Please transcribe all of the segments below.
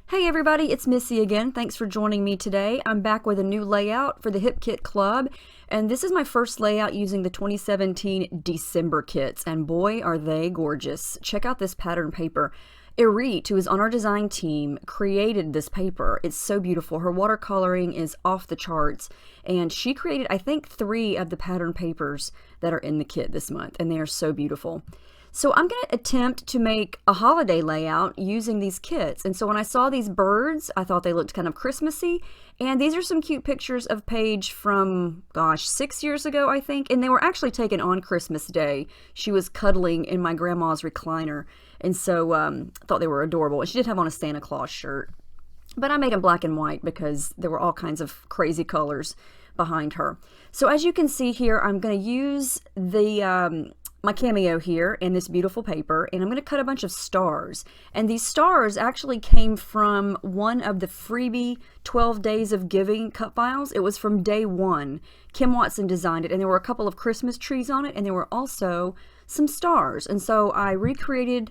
Hey everybody, it's Missy again. Thanks for joining me today. I'm back with a new layout for the Hip Kit Club, and this is my first layout using the 2017 December kits, and boy are they gorgeous. Check out this pattern paper. Irit, who is on our design team, created this paper. It's so beautiful. Her watercoloring is off the charts, and she created, I think, 3 of the pattern papers that are in the kit this month, and they are so beautiful. So I'm going to attempt to make a holiday layout using these kits. And so when I saw these birds, I thought they looked kind of Christmassy. And these are some cute pictures of Paige from, gosh, 6 years ago, I think. And they were actually taken on Christmas Day. She was cuddling in my grandma's recliner. And so I thought they were adorable. And she did have on a Santa Claus shirt. But I made them black and white because there were all kinds of crazy colors behind her. So as you can see here, I'm going to use the my cameo here in this beautiful paper, and I'm going to cut a bunch of stars. And these stars actually came from one of the freebie 12 Days of Giving cut files. It was from day 1. Kim Watson designed it, and there were a couple of Christmas trees on it, and there were also some stars. And so I duplicated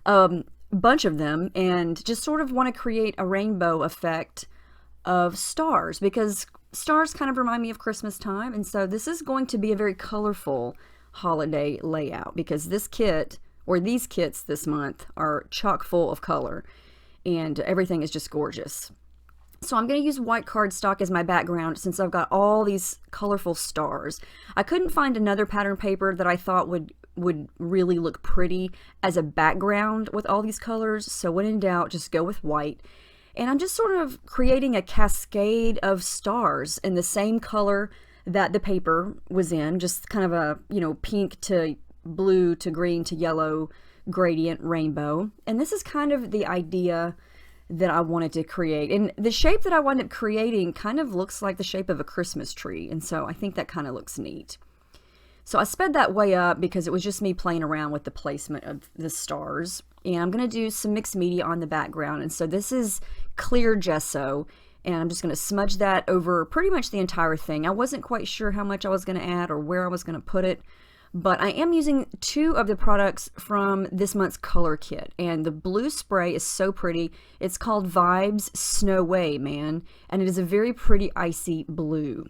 a bunch of them, and just sort of want to create a rainbow effect of stars, because stars kind of remind me of Christmas time. And so this is going to be a very colorful holiday layout, because this kit, or these kits this month, are chock full of color, and everything is just gorgeous. So I'm going to use white cardstock as my background since I've got all these colorful stars. I couldn't find another pattern paper that I thought would really look pretty as a background with all these colors, so when in doubt, just go with white. And I'm just sort of creating a cascade of stars in the same color that the paper was in, just kind of a, pink to blue to green to yellow gradient rainbow. And this is kind of the idea that I wanted to create. And the shape that I wound up creating kind of looks like the shape of a Christmas tree. And so I think that kind of looks neat. So I sped that way up because it was just me playing around with the placement of the stars. And I'm going to do some mixed media on the background. And so this is clear gesso, and I'm just going to smudge that over pretty much the entire thing. I wasn't quite sure how much I was going to add or where I was going to put it, but I am using 2 of the products from this month's color kit. And the blue spray is so pretty. It's called Vibes Snow Way, man. And it is a very pretty icy blue.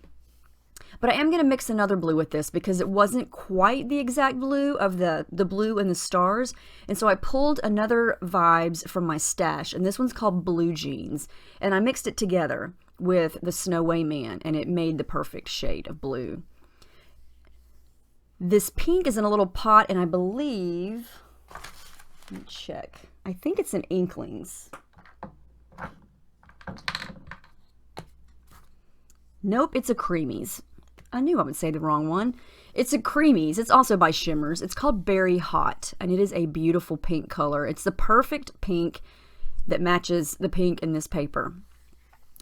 But I am going to mix another blue with this because it wasn't quite the exact blue of the blue and the stars. And so I pulled another Vibes from my stash, and this one's called Blue Jeans. And I mixed it together with the Snow Way Man, and it made the perfect shade of blue. This pink is in a little pot, and I believe, let me check, I think it's an Inklings. Nope, it's a Creamies. I knew I would say the wrong one. It's a Creamies. It's also by Shimmers. It's called Berry Hot, and it is a beautiful pink color. It's the perfect pink that matches the pink in this paper.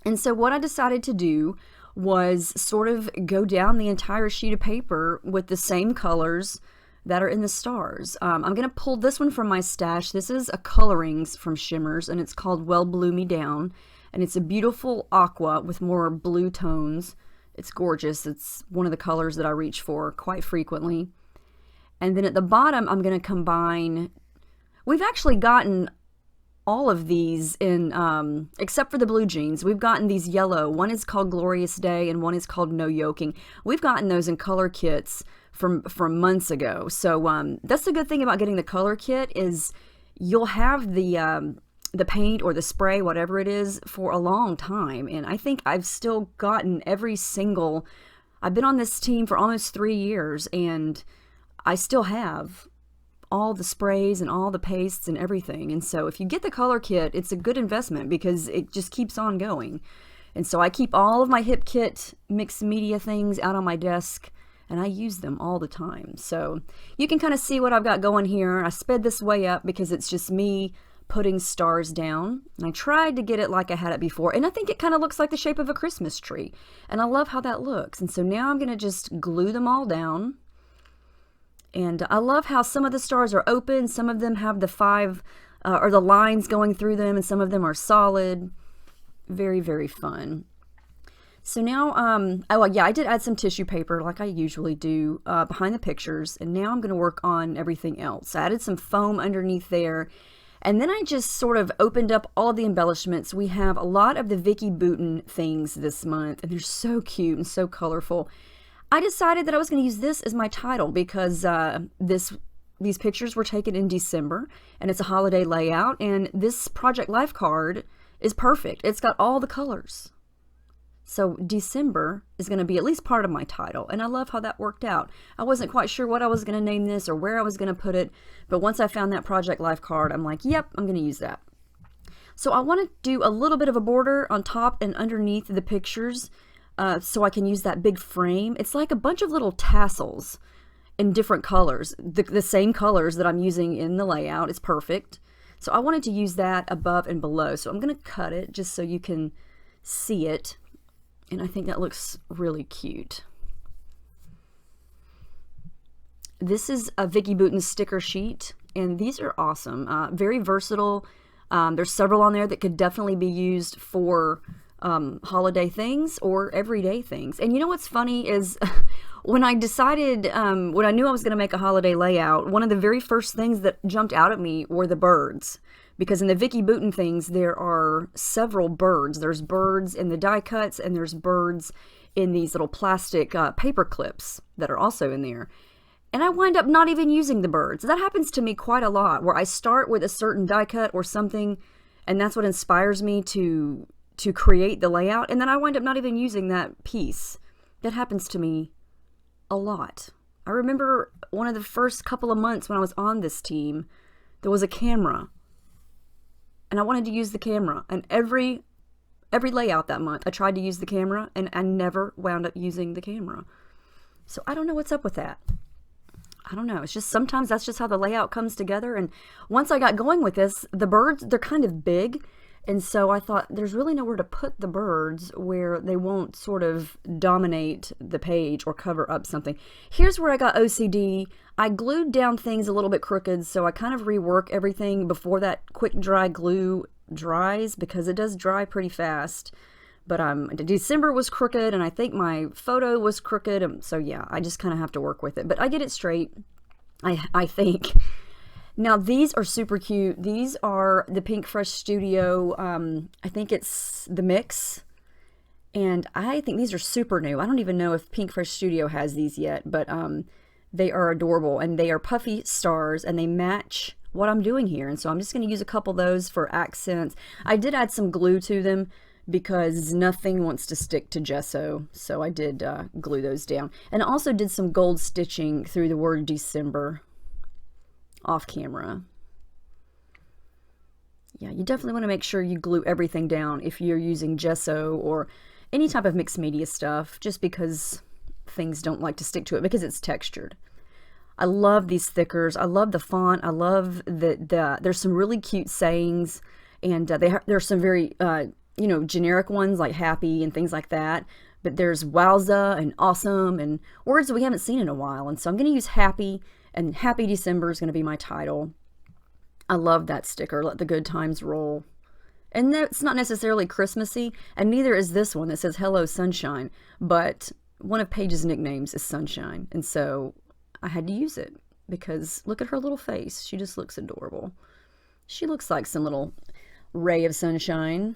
And so what I decided to do was sort of go down the entire sheet of paper with the same colors that are in the stars. I'm going to pull this one from my stash. This is a Colorings from Shimmers, and it's called Well Blue Me Down. And it's a beautiful aqua with more blue tones. It's gorgeous. It's one of the colors that I reach for quite frequently. And then at the bottom, I'm going to combine, we've actually gotten all of these in, except for the blue jeans, we've gotten these yellow. One is called Glorious Day and one is called No Yoking. We've gotten those in color kits from months ago. So that's the good thing about getting the color kit is you'll have the paint or the spray, whatever it is, for a long time. And I think I've still gotten I've been on this team for almost 3 years, and I still have all the sprays and all the pastes and everything. And so if you get the color kit, it's a good investment because it just keeps on going. And so I keep all of my Hip Kit mixed media things out on my desk, and I use them all the time. So you can kind of see what I've got going here. I sped this way up because it's just me putting stars down, and I tried to get it like I had it before, and I think it kind of looks like the shape of a Christmas tree, and I love how that looks. And so now I'm going to just glue them all down, and I love how some of the stars are open, some of them have the 5 or the lines going through them, and some of them are solid. Very, very fun. So now, oh yeah, I did add some tissue paper like I usually do behind the pictures, and now I'm going to work on everything else. I added some foam underneath there. And then I just sort of opened up all of the embellishments. We have a lot of the Vicky Bouton things this month, and they're so cute and so colorful. I decided that I was going to use this as my title because these pictures were taken in December, and it's a holiday layout, and this Project Life card is perfect. It's got all the colors. So December is going to be at least part of my title, and I love how that worked out. I wasn't quite sure what I was going to name this or where I was going to put it, but once I found that Project Life card, I'm like, yep, I'm going to use that. So I want to do a little bit of a border on top and underneath the pictures so I can use that big frame. It's like a bunch of little tassels in different colors, the same colors that I'm using in the layout. It's perfect. So I wanted to use that above and below. So I'm going to cut it just so you can see it. And I think that looks really cute. This is a Vicky Bouton sticker sheet, and these are awesome. Very versatile. There's several on there that could definitely be used for holiday things or everyday things. And you know what's funny is when I decided, when I knew I was going to make a holiday layout, one of the very first things that jumped out at me were the birds. Because in the Vicky Bouton things, there are several birds. There's birds in the die cuts, and there's birds in these little plastic paper clips that are also in there. And I wind up not even using the birds. That happens to me quite a lot, where I start with a certain die cut or something, and that's what inspires me to create the layout, and then I wind up not even using that piece. That happens to me a lot. I remember one of the first couple of months when I was on this team, there was a camera. And I wanted to use the camera, and every layout that month I tried to use the camera, and I never wound up using the camera. So I don't know what's up with that. I don't know. It's just sometimes that's just how the layout comes together. And once I got going with this, the birds, they're kind of big, and so I thought there's really nowhere to put the birds where they won't sort of dominate the page or cover up something. Here's where I got OCD. I glued down things a little bit crooked, so I kind of rework everything before that quick dry glue dries, because it does dry pretty fast. But December was crooked, and I think my photo was crooked, and so yeah, I just kind of have to work with it. But I get it straight, I think. Now these are super cute. These are the Pink Fresh Studio, I think it's the mix, and I think these are super new. I don't even know if Pink Fresh Studio has these yet, but they are adorable, and they are puffy stars, and they match what I'm doing here. And so I'm just going to use a couple of those for accents. I did add some glue to them because nothing wants to stick to gesso, so I did glue those down. And I also did some gold stitching through the word December off camera. Yeah, you definitely want to make sure you glue everything down if you're using gesso or any type of mixed media stuff, just because things don't like to stick to it because it's textured. I love these stickers. I love the font. I love there's some really cute sayings, and there's some very generic ones like happy and things like that. But there's wowza and awesome and words that we haven't seen in a while. And so I'm going to use happy, and Happy December is going to be my title. I love that sticker, Let the Good Times Roll. And it's not necessarily Christmassy, and neither is this one that says Hello Sunshine, but one of Paige's nicknames is Sunshine, and so I had to use it because look at her little face. She just looks adorable. She looks like some little ray of sunshine.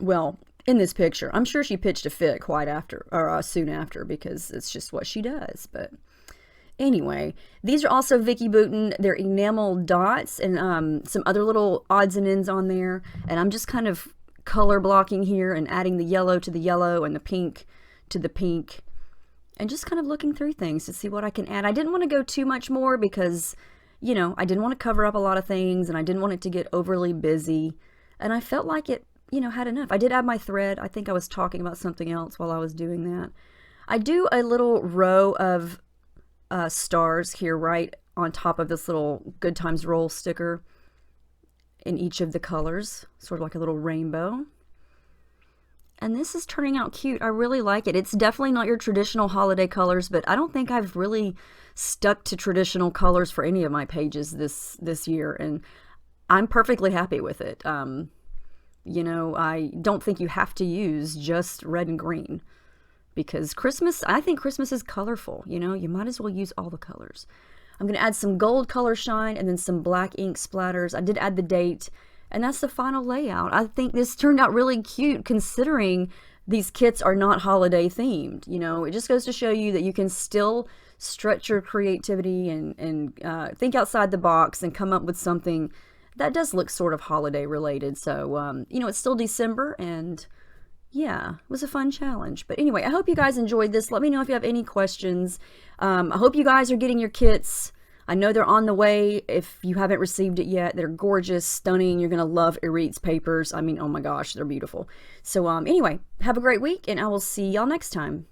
Well, in this picture, I'm sure she pitched a fit quite after, or soon after, because it's just what she does. But anyway, these are also Vicky Bouton. They're enamel dots and some other little odds and ends on there. And I'm just kind of color blocking here and adding the yellow to the yellow and the pink to the pink, and just kind of looking through things to see what I can add. I didn't want to go too much more because, you know, I didn't want to cover up a lot of things, and I didn't want it to get overly busy. And I felt like it, you know, had enough. I did add my thread. I think I was talking about something else while I was doing that. I do a little row of stars here right on top of this little Good Times Roll sticker in each of the colors, sort of like a little rainbow. And this is turning out cute. I really like it. It's definitely not your traditional holiday colors, but I don't think I've really stuck to traditional colors for any of my pages this year, and I'm perfectly happy with it. You know, I don't think you have to use just red and green, because Christmas, I think Christmas is colorful. You know, you might as well use all the colors. I'm going to add some gold color shine and then some black ink splatters. I did add the date, and that's the final layout. I think this turned out really cute considering these kits are not holiday themed. You know, it just goes to show you that you can still stretch your creativity and think outside the box and come up with something that does look sort of holiday related. So, you know, it's still December, and yeah, it was a fun challenge. But anyway, I hope you guys enjoyed this. Let me know if you have any questions. I hope you guys are getting your kits. I know they're on the way. If you haven't received it yet, they're gorgeous, stunning. You're going to love Irit's papers. I mean, oh my gosh, they're beautiful. So anyway, have a great week, and I will see y'all next time.